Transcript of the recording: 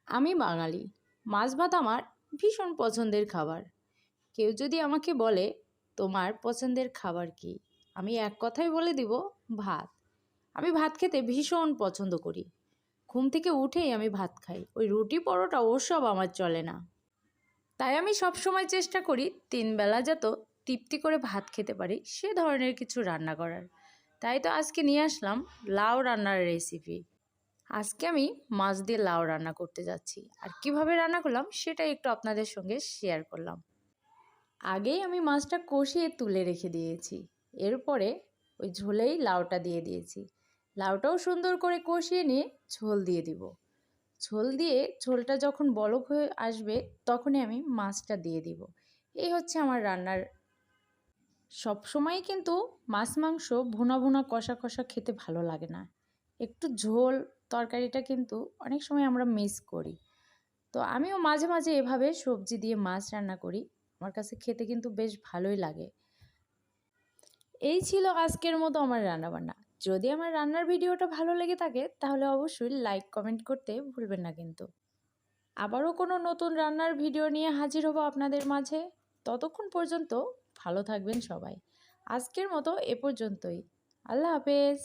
আমি বাঙালি, মাছ ভাত আমার ভীষণ পছন্দের খাবার। কেউ যদি আমাকে বলে তোমার পছন্দের খাবার কি, আমি এক কথাই বলে দিব ভাত। আমি ভাত খেতে ভীষণ পছন্দ করি। ঘুম থেকে উঠেই আমি ভাত খাই, ওই রুটি পরোটা ওসব আমার চলে না। তাই আমি সবসময় চেষ্টা করি 3 বেলা যত তৃপ্তি করে ভাত খেতে পারি সে ধরনের কিছু রান্না করার। তাই তো আজকে নিয়ে আসলাম লাউ রান্নার রেসিপি। আজকে আমি মাছ দিয়ে লাউ রান্না করতে যাচ্ছি, আর কিভাবে রান্না করলাম সেটাই একটু আপনাদের সঙ্গে শেয়ার করলাম। আগেই আমি মাছটা কষিয়ে তুলে রেখে দিয়েছি, এরপরে ওই ঝোলেই লাউটা দিয়ে দিয়েছি। লাউটাও সুন্দর করে কষিয়ে নিয়ে ঝোল দিয়ে দিব। ঝোল দিয়ে ঝোলটা যখন বলক হয়ে আসবে তখনই আমি মাছটা দিয়ে দিব। এই হচ্ছে আমার রান্নার। সবসময় কিন্তু মাছ মাংস ভুনা ভুনা কষা কষা খেতে ভালো লাগে না, একটু ঝোল তরকারিটা কিন্তু অনেক সময় আমরা মিস করি। তো আমিও মাঝে মাঝে এভাবে সবজি দিয়ে মাছ রান্না করি, আমার কাছে খেতে কিন্তু বেশ ভালোই লাগে। এই ছিল আজকের মতো আমার রান্নাবান্না। যদি আমার রান্নার ভিডিওটা ভালো লেগে থাকে তাহলে অবশ্যই লাইক কমেন্ট করতে ভুলবেন না কিন্তু। আবারও কোনো নতুন রান্নার ভিডিও নিয়ে হাজির হব আপনাদের মাঝে। ততক্ষণ পর্যন্ত ভালো থাকবেন সবাই। আজকের মতো এ পর্যন্তই। আল্লাহ হাফেজ।